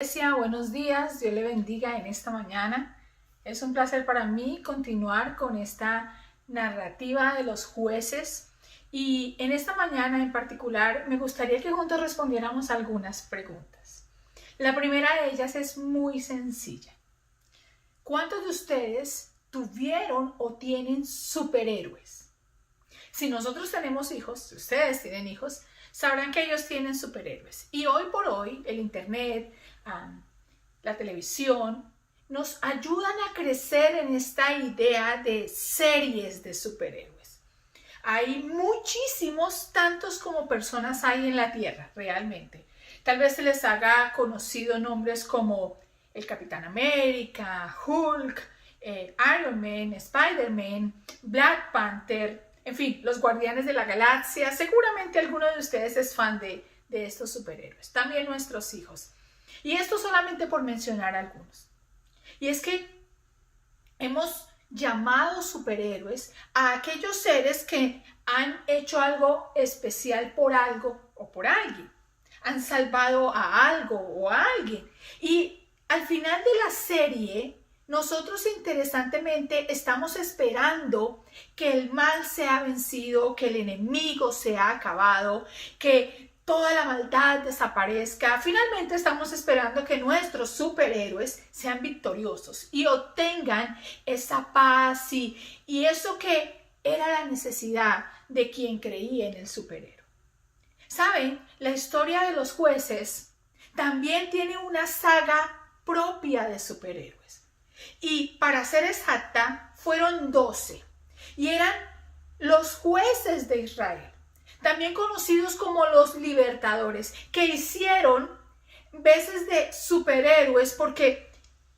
Iglesia, buenos días, Dios le bendiga en esta mañana. Es un placer para mí continuar con esta narrativa de los jueces y en esta mañana en particular me gustaría que juntos respondiéramos algunas preguntas. La primera de ellas es muy sencilla. ¿Cuántos de ustedes tuvieron o tienen superhéroes? Si nosotros tenemos hijos, si ustedes tienen hijos, sabrán que ellos tienen superhéroes. Y hoy por hoy el internet, la televisión, nos ayudan a crecer en esta idea de series de superhéroes. Hay muchísimos, tantos como personas hay en la Tierra, realmente. Tal vez se les haga conocido nombres como el Capitán América, Hulk, Iron Man, Spider-Man, Black Panther, en fin, los Guardianes de la Galaxia. Seguramente alguno de ustedes es fan de estos superhéroes. También nuestros hijos. Y esto solamente por mencionar algunos. Y es que hemos llamado superhéroes a aquellos seres que han hecho algo especial por algo o por alguien. Han salvado a algo o a alguien. Y al final de la serie, nosotros interesantemente estamos esperando que el mal sea vencido, que el enemigo sea acabado, que toda la maldad desaparezca. Finalmente estamos esperando que nuestros superhéroes sean victoriosos y obtengan esa paz y eso que era la necesidad de quien creía en el superhéroe. ¿Saben? La historia de los jueces también tiene una saga propia de superhéroes. Y para ser exacta, fueron 12. Y eran los jueces de Israel, también conocidos como los libertadores, que hicieron veces de superhéroes porque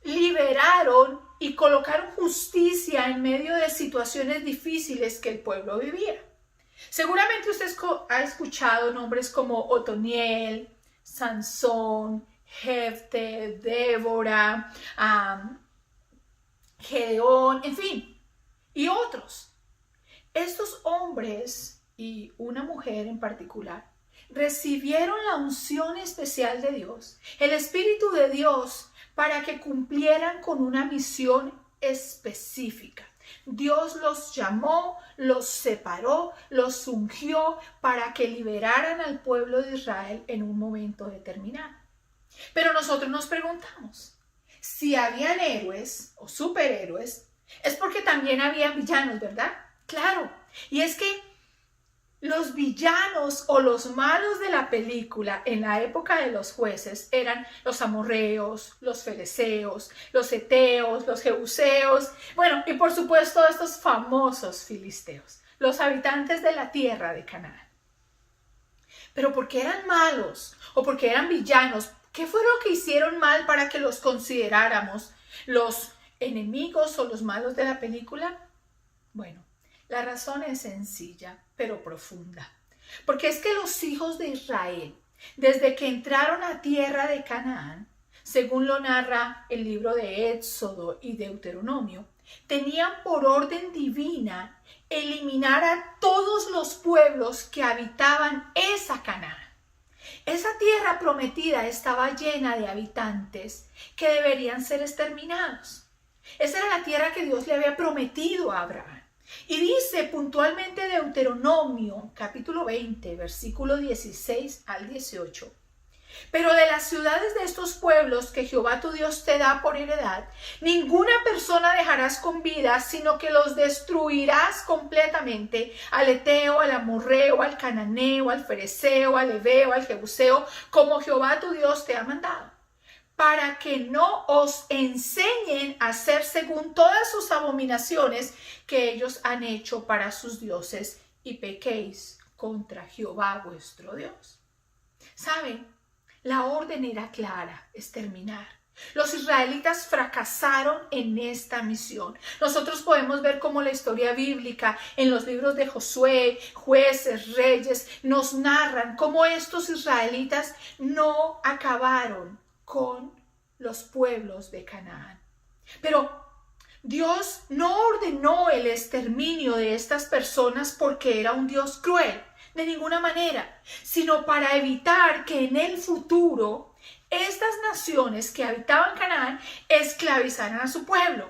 liberaron y colocaron justicia en medio de situaciones difíciles que el pueblo vivía. Seguramente usted ha escuchado nombres como Otoniel, Sansón, Jefte, Débora, Gedeón, en fin, y otros. Estos hombres y una mujer en particular recibieron la unción especial de Dios, el Espíritu de Dios, para que cumplieran con una misión específica. Dios los llamó, los separó, los ungió para que liberaran al pueblo de Israel en un momento determinado. Pero nosotros nos preguntamos, si habían héroes o superhéroes, es porque también habían villanos, ¿verdad? Claro, y es que los villanos o los malos de la película en la época de los jueces eran los amorreos, los fereceos, los heteos, los jebuseos, bueno, y por supuesto estos famosos filisteos, los habitantes de la tierra de Canaán. Pero ¿por qué eran malos o por qué eran villanos? ¿Qué fue lo que hicieron mal para que los consideráramos los enemigos o los malos de la película? Bueno, la razón es sencilla, pero profunda. Porque es que los hijos de Israel, desde que entraron a tierra de Canaán, según lo narra el libro de Éxodo y Deuteronomio, tenían por orden divina eliminar a todos los pueblos que habitaban esa Canaán. Esa tierra prometida estaba llena de habitantes que deberían ser exterminados. Esa era la tierra que Dios le había prometido a Abraham. Y dice puntualmente Deuteronomio, capítulo 20, versículo 16 al 18. Pero de las ciudades de estos pueblos que Jehová tu Dios te da por heredad, ninguna persona dejarás con vida, sino que los destruirás completamente, al heteo, al amorreo, al cananeo, al fereceo, al heveo, al jebuseo, como Jehová tu Dios te ha mandado, para que no os enseñen a hacer según todas sus abominaciones que ellos han hecho para sus dioses, y pequéis contra Jehová vuestro Dios. ¿Saben? La orden era clara, exterminar. Los israelitas fracasaron en esta misión. Nosotros podemos ver cómo la historia bíblica en los libros de Josué, Jueces, Reyes, nos narran cómo estos israelitas no acabaron con los pueblos de Canaán. Pero Dios no ordenó el exterminio de estas personas porque era un Dios cruel. De ninguna manera, sino para evitar que en el futuro estas naciones que habitaban Canaán esclavizaran a su pueblo.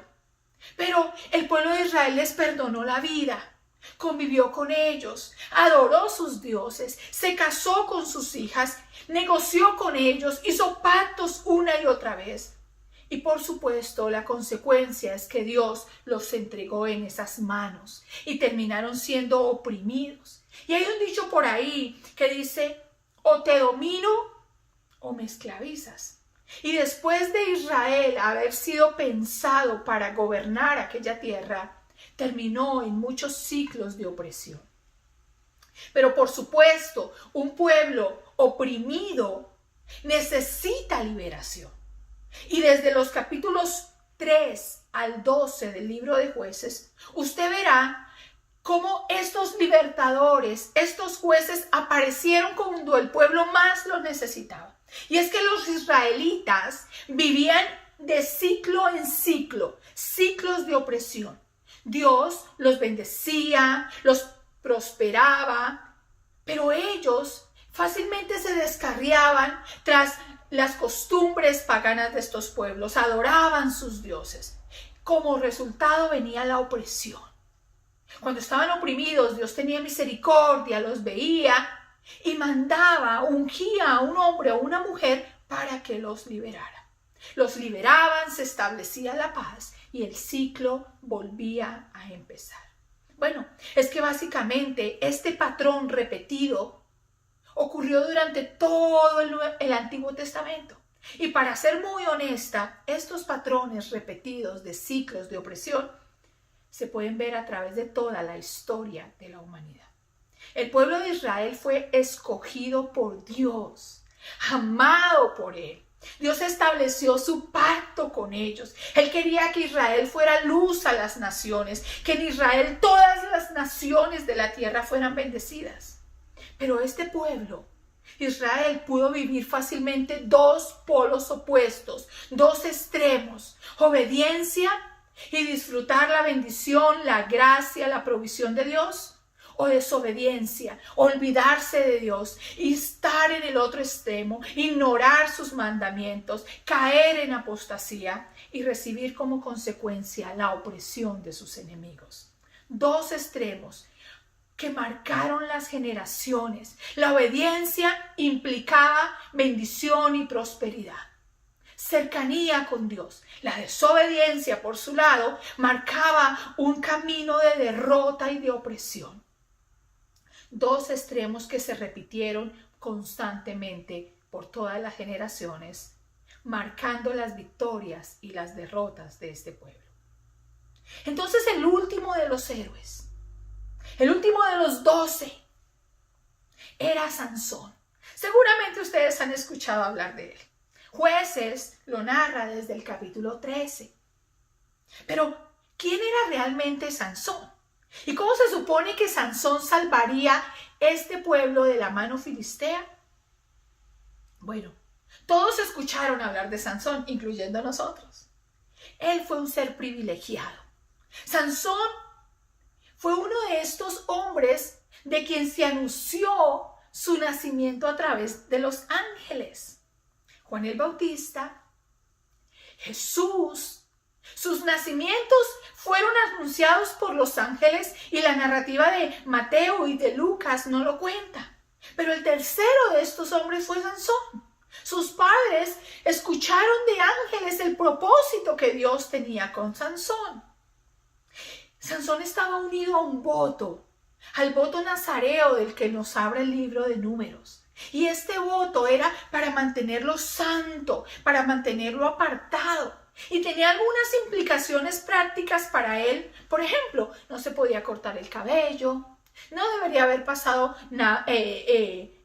Pero el pueblo de Israel les perdonó la vida, convivió con ellos, adoró sus dioses, se casó con sus hijas, negoció con ellos, hizo pactos una y otra vez. Y por supuesto, la consecuencia es que Dios los entregó en esas manos y terminaron siendo oprimidos. Y hay un dicho por ahí que dice, o te domino o me esclavizas. Y después de Israel haber sido pensado para gobernar aquella tierra, terminó en muchos ciclos de opresión. Pero por supuesto, un pueblo oprimido necesita liberación. Y desde los capítulos 3 al 12 del libro de Jueces, usted verá cómo estos libertadores, estos jueces aparecieron cuando el pueblo más lo necesitaba. Y es que los israelitas vivían de ciclo en ciclo, ciclos de opresión. Dios los bendecía, los prosperaba, pero ellos fácilmente se descarriaban tras las costumbres paganas de estos pueblos, adoraban sus dioses. Como resultado venía la opresión. Cuando estaban oprimidos, Dios tenía misericordia, los veía y mandaba, ungía a un hombre o una mujer para que los liberara. Los liberaban, se establecía la paz y el ciclo volvía a empezar. Bueno, es que básicamente este patrón repetido ocurrió durante todo el Antiguo Testamento. Y para ser muy honesta, estos patrones repetidos de ciclos de opresión se pueden ver a través de toda la historia de la humanidad. El pueblo de Israel fue escogido por Dios, amado por Él. Dios estableció su pacto con ellos. Él quería que Israel fuera luz a las naciones, que en Israel todas las naciones de la tierra fueran bendecidas. Pero este pueblo, Israel, pudo vivir fácilmente dos polos opuestos, dos extremos: obediencia y disfrutar la bendición, la gracia, la provisión de Dios, o desobediencia, olvidarse de Dios y estar en el otro extremo, ignorar sus mandamientos, caer en apostasía y recibir como consecuencia la opresión de sus enemigos. Dos extremos que marcaron las generaciones. La obediencia implicaba bendición y prosperidad, cercanía con Dios. La desobediencia, por su lado, marcaba un camino de derrota y de opresión. Dos extremos que se repitieron constantemente por todas las generaciones, marcando las victorias y las derrotas de este pueblo. Entonces el último de los héroes, el último de los 12, era Sansón. Seguramente ustedes han escuchado hablar de él. Jueces lo narra desde el capítulo 13. Pero, ¿quién era realmente Sansón? ¿Y cómo se supone que Sansón salvaría este pueblo de la mano filistea? Bueno, todos escucharon hablar de Sansón, incluyendo nosotros. Él fue un ser privilegiado. Sansón fue uno de estos hombres de quien se anunció su nacimiento a través de los ángeles. Juan el Bautista, Jesús, sus nacimientos fueron anunciados por los ángeles y la narrativa de Mateo y de Lucas no lo cuenta. Pero el tercero de estos hombres fue Sansón. Sus padres escucharon de ángeles el propósito que Dios tenía con Sansón. Sansón estaba unido a un voto, al voto nazareo del que nos habla el libro de Números. Y este voto era para mantenerlo santo, para mantenerlo apartado. Y tenía algunas implicaciones prácticas para él. Por ejemplo, no se podía cortar el cabello, no debería haber pasado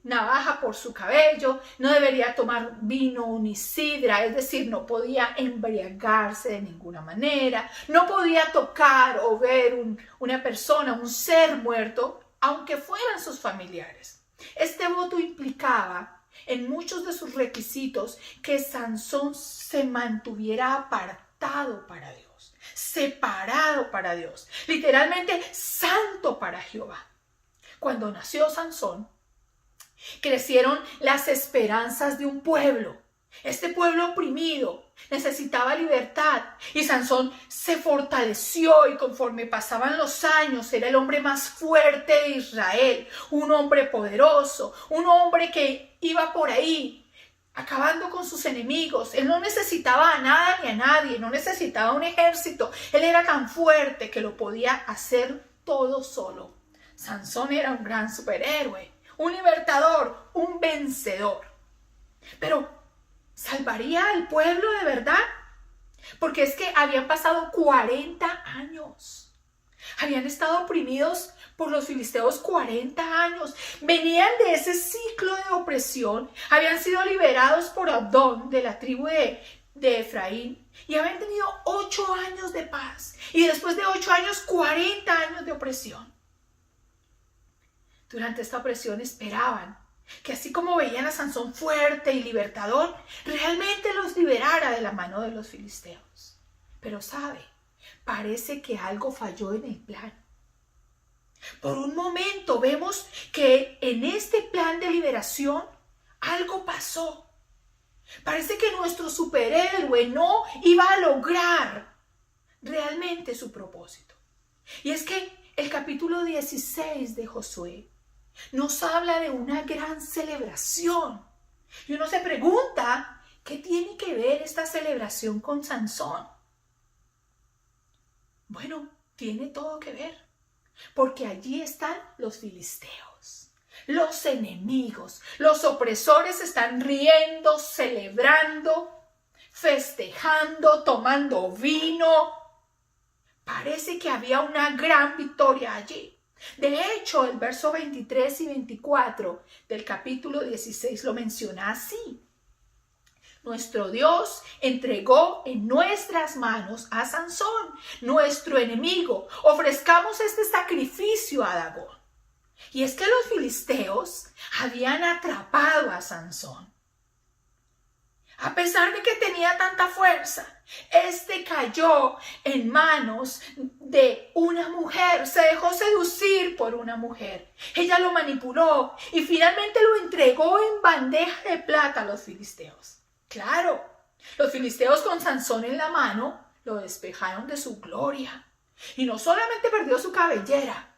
navaja por su cabello, no debería tomar vino ni sidra, es decir, no podía embriagarse de ninguna manera, no podía tocar o ver una persona, un ser muerto, aunque fueran sus familiares. Este voto implicaba en muchos de sus requisitos que Sansón se mantuviera apartado para Dios, separado para Dios, literalmente santo para Jehová. Cuando nació Sansón, crecieron las esperanzas de un pueblo. Este pueblo oprimido necesitaba libertad y Sansón se fortaleció y conforme pasaban los años era el hombre más fuerte de Israel, un hombre poderoso, un hombre que iba por ahí acabando con sus enemigos. Él no necesitaba a nada ni a nadie, no necesitaba un ejército. Él era tan fuerte que lo podía hacer todo solo. Sansón era un gran superhéroe, un libertador, un vencedor. Pero ¿salvaría al pueblo de verdad? Porque es que habían pasado 40 años. Habían estado oprimidos por los filisteos 40 años. Venían de ese ciclo de opresión. Habían sido liberados por Abdón de la tribu de Efraín. Y habían tenido 8 años de paz. Y después de 8 años, 40 años de opresión. Durante esta opresión esperaban que así como veían a Sansón fuerte y libertador, realmente los liberara de la mano de los filisteos. Pero sabe, parece que algo falló en el plan. Por un momento vemos que en este plan de liberación algo pasó. Parece que nuestro superhéroe no iba a lograr realmente su propósito. Y es que el capítulo 16 de Josué nos habla de una gran celebración. Y uno se pregunta, ¿qué tiene que ver esta celebración con Sansón? Bueno, tiene todo que ver, porque allí están los filisteos, los enemigos, los opresores están riendo, celebrando, festejando, tomando vino. Parece que había una gran victoria allí. De hecho, el verso 23 y 24 del capítulo 16 lo menciona así. Nuestro Dios entregó en nuestras manos a Sansón, nuestro enemigo. Ofrezcamos este sacrificio a Dagón. Y es que los filisteos habían atrapado a Sansón. A pesar de que tenía tanta fuerza, este cayó en manos de una mujer, se dejó seducir por una mujer. Ella lo manipuló y finalmente lo entregó en bandeja de plata a los filisteos. Claro, los filisteos con Sansón en la mano lo despejaron de su gloria. Y no solamente perdió su cabellera,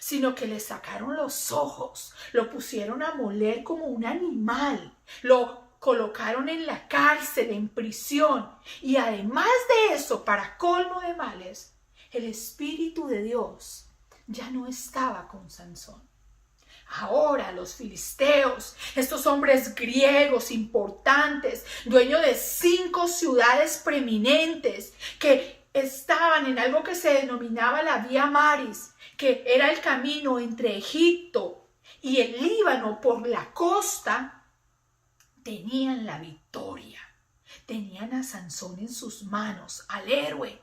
sino que le sacaron los ojos, lo pusieron a moler como un animal, lo colocaron en la cárcel, en prisión. Y además de eso, para colmo de males, el Espíritu de Dios ya no estaba con Sansón. Ahora los filisteos, estos hombres griegos importantes, dueños de 5 ciudades preeminentes, que estaban en algo que se denominaba la Vía Maris, que era el camino entre Egipto y el Líbano por la costa, tenían la victoria, tenían a Sansón en sus manos, al héroe.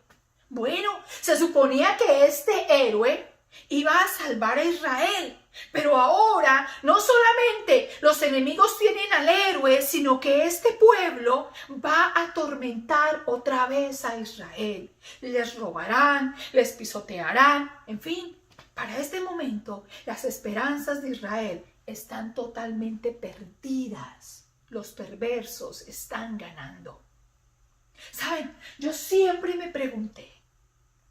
Bueno, se suponía que este héroe iba a salvar a Israel, pero ahora no solamente los enemigos tienen al héroe, sino que este pueblo va a atormentar otra vez a Israel. Les robarán, les pisotearán, en fin. Para este momento, las esperanzas de Israel están totalmente perdidas. Los perversos están ganando. ¿Saben? Yo siempre me pregunté,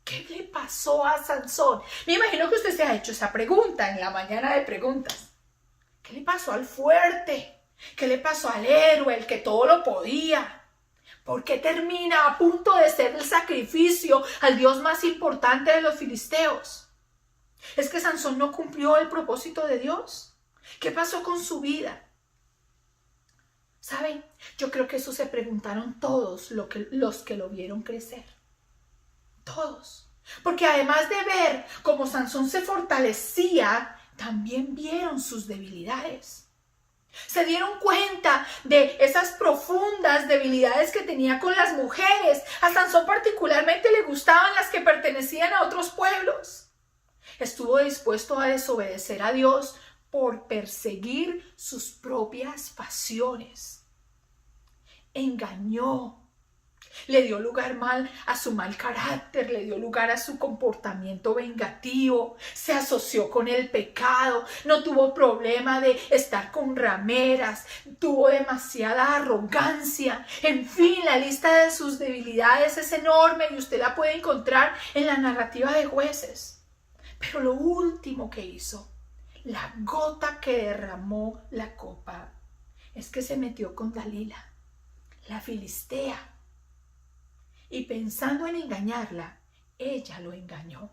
¿qué le pasó a Sansón? Me imagino que usted se ha hecho esa pregunta en la mañana de preguntas. ¿Qué le pasó al fuerte? ¿Qué le pasó al héroe, el que todo lo podía? ¿Por qué termina a punto de ser el sacrificio al Dios más importante de los filisteos? ¿Es que Sansón no cumplió el propósito de Dios? ¿Qué pasó con su vida? ¿Saben? Yo creo que eso se preguntaron todos los que lo vieron crecer. Todos. Porque además de ver cómo Sansón se fortalecía, también vieron sus debilidades. Se dieron cuenta de esas profundas debilidades que tenía con las mujeres. A Sansón particularmente le gustaban las que pertenecían a otros pueblos. Estuvo dispuesto a desobedecer a Dios por perseguir sus propias pasiones. Engañó. le dio lugar a su mal carácter, le dio lugar a su comportamiento vengativo, se asoció con el pecado, no tuvo problema de estar con rameras, tuvo demasiada arrogancia. En fin, la lista de sus debilidades es enorme y usted la puede encontrar en la narrativa de Jueces. Pero lo último que hizo, la gota que derramó la copa, es que se metió con Dalila, la filistea, y pensando en engañarla, ella lo engañó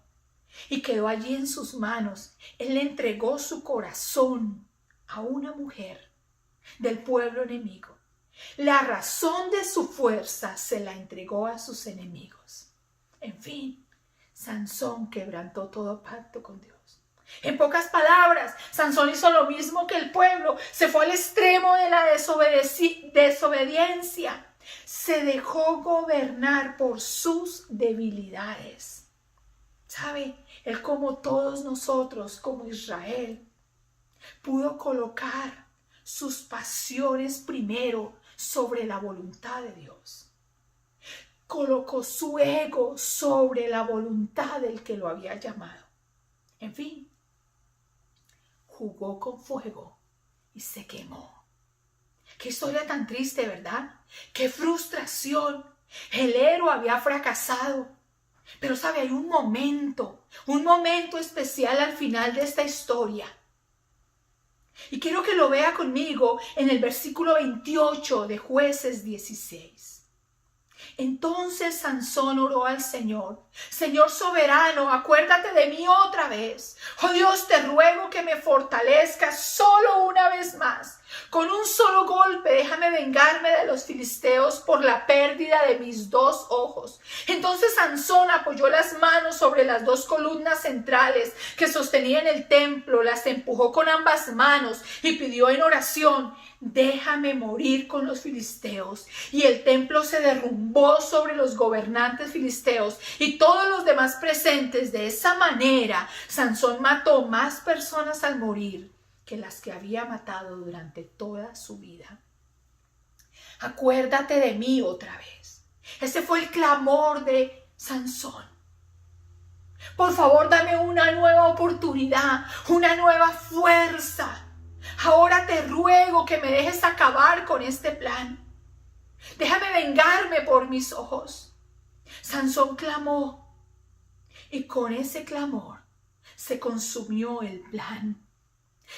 y quedó allí en sus manos. Él le entregó su corazón a una mujer del pueblo enemigo. La razón de su fuerza se la entregó a sus enemigos. En fin, Sansón quebrantó todo pacto con Dios. En pocas palabras, Sansón hizo lo mismo que el pueblo, se fue al extremo de la desobediencia, se dejó gobernar por sus debilidades. ¿Sabe? Él, como todos nosotros, como Israel, pudo colocar sus pasiones primero sobre la voluntad de Dios. Colocó su ego sobre la voluntad del que lo había llamado. En fin, jugó con fuego y se quemó. Qué historia tan triste, ¿verdad? Qué frustración. El héroe había fracasado. Pero sabe, hay un momento especial al final de esta historia. Y quiero que lo vea conmigo en el versículo 28 de Jueces 16. Entonces Sansón oró al Señor: Señor soberano, acuérdate de mí otra vez. Oh Dios, te ruego que me fortalezcas solo una vez más. Con un solo golpe déjame vengarme de los filisteos por la pérdida de mis 2 ojos. Entonces Sansón apoyó las manos sobre las 2 columnas centrales que sostenían el templo, las empujó con ambas manos y pidió en oración: déjame morir con los filisteos. Y el templo se derrumbó sobre los gobernantes filisteos y todos los demás presentes. De esa manera, Sansón mató más personas al morir que las que había matado durante toda su vida. Acuérdate de mí otra vez. Ese fue el clamor de Sansón. Por favor, dame una nueva oportunidad, una nueva fuerza. Ahora te ruego que me dejes acabar con este plan. Déjame vengarme por mis ojos. Sansón clamó y con ese clamor se consumió el plan.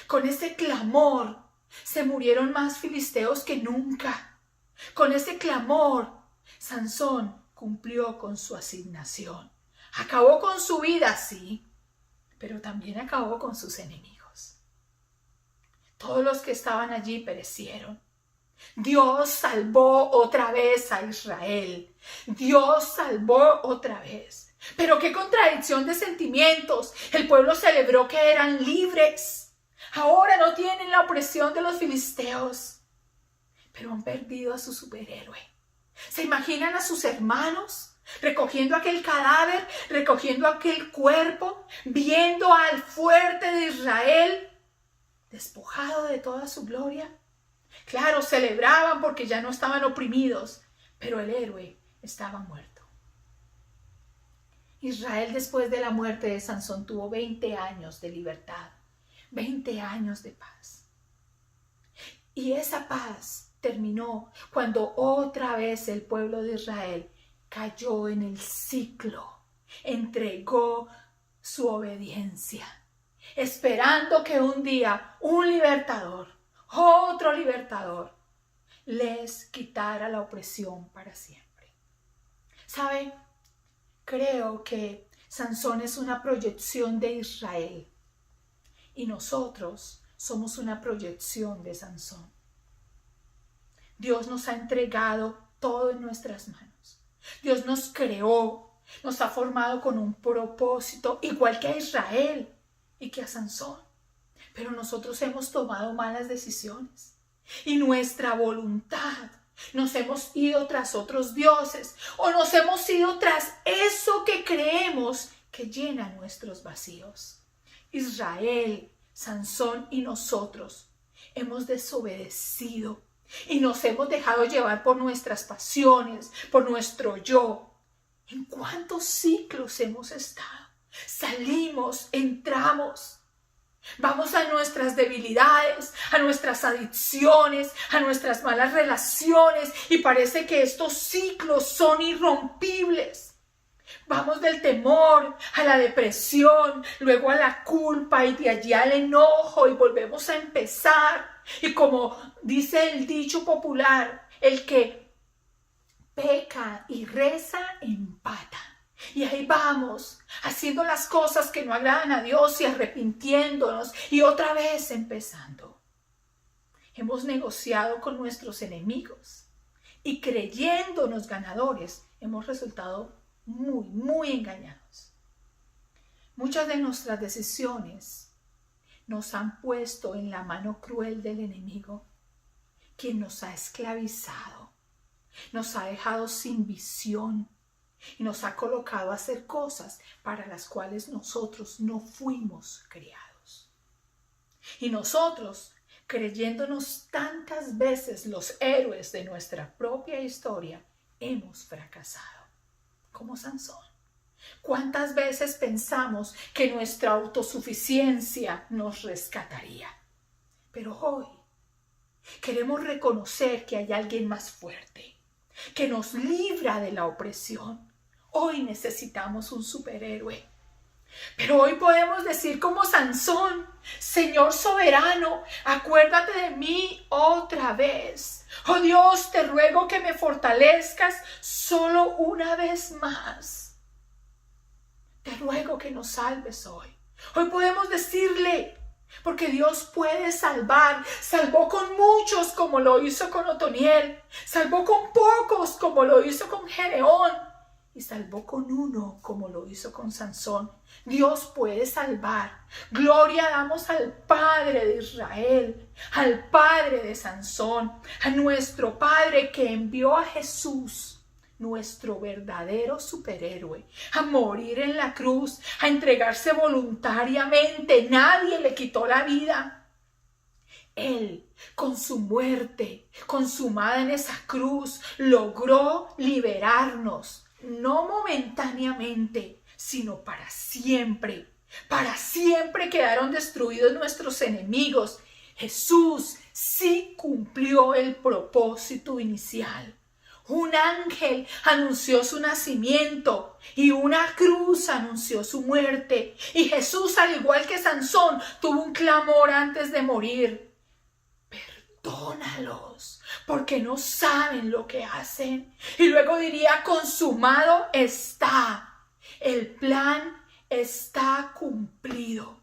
Con ese clamor se murieron más filisteos que nunca. Con ese clamor, Sansón cumplió con su asignación. Acabó con su vida, sí, pero también acabó con sus enemigos. Todos los que estaban allí perecieron. Dios salvó otra vez a Israel. Dios salvó otra vez. Pero qué contradicción de sentimientos. El pueblo celebró que eran libres. Ahora no tienen la opresión de los filisteos, pero han perdido a su superhéroe. ¿Se imaginan a sus hermanos recogiendo aquel cadáver, recogiendo aquel cuerpo, viendo al fuerte de Israel despojado de toda su gloria? Claro, celebraban porque ya no estaban oprimidos, pero el héroe estaba muerto. Israel, después de la muerte de Sansón, tuvo 20 años de libertad. 20 años de paz. Y esa paz terminó cuando otra vez el pueblo de Israel cayó en el ciclo, entregó su obediencia, esperando que un día un libertador, otro libertador, les quitara la opresión para siempre. ¿Sabe? Creo que Sansón es una proyección de Israel. Y nosotros somos una proyección de Sansón. Dios nos ha entregado todo en nuestras manos. Dios nos creó, nos ha formado con un propósito, igual que a Israel y que a Sansón. Pero nosotros hemos tomado malas decisiones. Y nuestra voluntad, nos hemos ido tras otros dioses o nos hemos ido tras eso que creemos que llena nuestros vacíos. Israel, Sansón y nosotros hemos desobedecido y nos hemos dejado llevar por nuestras pasiones, por nuestro yo. ¿En cuántos ciclos hemos estado? Salimos, entramos, vamos a nuestras debilidades, a nuestras adicciones, a nuestras malas relaciones y parece que estos ciclos son irrompibles. Vamos del temor a la depresión, luego a la culpa y de allí al enojo y volvemos a empezar. Y como dice el dicho popular, el que peca y reza empata. Y ahí vamos, haciendo las cosas que no agradan a Dios y arrepintiéndonos y otra vez empezando. Hemos negociado con nuestros enemigos y creyéndonos ganadores, hemos resultado muy engañados. Muchas de nuestras decisiones nos han puesto en la mano cruel del enemigo, quien nos ha esclavizado, nos ha dejado sin visión y nos ha colocado a hacer cosas para las cuales nosotros no fuimos criados. Y nosotros, creyéndonos tantas veces los héroes de nuestra propia historia, hemos fracasado. Como Sansón. ¿Cuántas veces pensamos que nuestra autosuficiencia nos rescataría? Pero hoy queremos reconocer que hay alguien más fuerte, que nos libra de la opresión. Hoy necesitamos un superhéroe. Pero hoy podemos decir como Sansón: Señor soberano, acuérdate de mí otra vez. Oh Dios, te ruego que me fortalezcas solo una vez más. Te ruego que nos salves hoy. Hoy podemos decirle, porque Dios puede salvar. Salvó con muchos como lo hizo con Otoniel. Salvó con pocos como lo hizo con Gedeón. Y salvó con uno como lo hizo con Sansón. Dios puede salvar. Gloria damos al Padre de Israel, al Padre de Sansón, a nuestro Padre que envió a Jesús, nuestro verdadero superhéroe, a morir en la cruz, a entregarse voluntariamente. Nadie le quitó la vida. Él, con su muerte consumada en esa cruz, logró liberarnos. No momentáneamente, sino para siempre. Para siempre quedaron destruidos nuestros enemigos. Jesús sí cumplió el propósito inicial. Un ángel anunció su nacimiento y una cruz anunció su muerte. Y Jesús, al igual que Sansón, tuvo un clamor antes de morir: perdónalos, porque no saben lo que hacen. Y luego diría: consumado está. El plan está cumplido.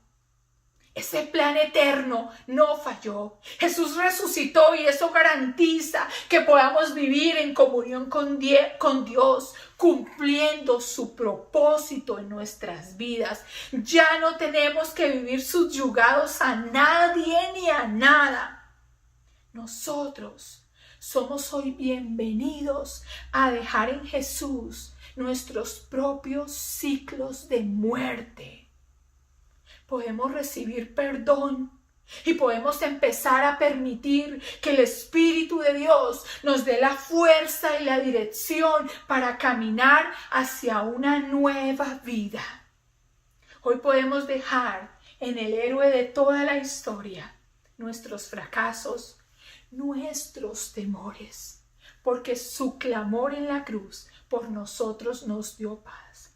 Ese plan eterno no falló. Jesús resucitó y eso garantiza que podamos vivir en comunión con Dios, cumpliendo su propósito en nuestras vidas. Ya no tenemos que vivir subyugados a nadie ni a nada. Nosotros somos hoy bienvenidos a dejar en Jesús nuestros propios ciclos de muerte. Podemos recibir perdón y podemos empezar a permitir que el Espíritu de Dios nos dé la fuerza y la dirección para caminar hacia una nueva vida. Hoy podemos dejar en el héroe de toda la historia nuestros fracasos, nuestros temores, porque su clamor en la cruz por nosotros nos dio paz.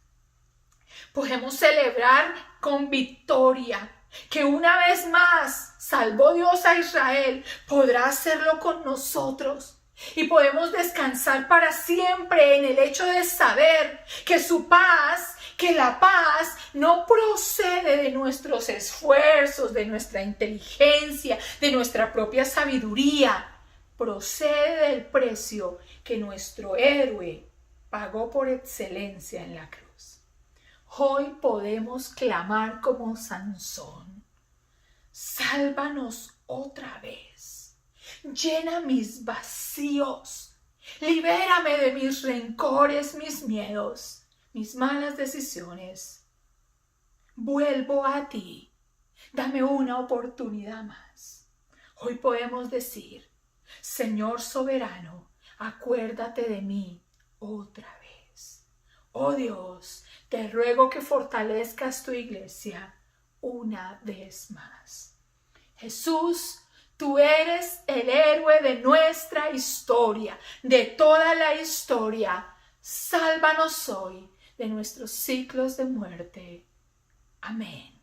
Podemos celebrar con victoria que una vez más salvó Dios a Israel, podrá hacerlo con nosotros. Y podemos descansar para siempre en el hecho de saber que su paz, que la paz no procede de nuestros esfuerzos, de nuestra inteligencia, de nuestra propia sabiduría. Procede del precio que nuestro héroe pagó por excelencia en la cruz. Hoy podemos clamar como Sansón: sálvanos otra vez, llena mis vacíos, libérame de mis rencores, mis miedos, mis malas decisiones. Vuelvo a ti, dame una oportunidad más. Hoy podemos decir: Señor soberano, acuérdate de mí otra vez. Oh Dios, te ruego que fortalezcas tu iglesia una vez más. Jesús, tú eres el héroe de nuestra historia, de toda la historia. Sálvanos hoy de nuestros ciclos de muerte. Amén.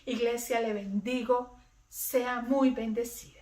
Iglesia, le bendigo. Sea muy bendecido.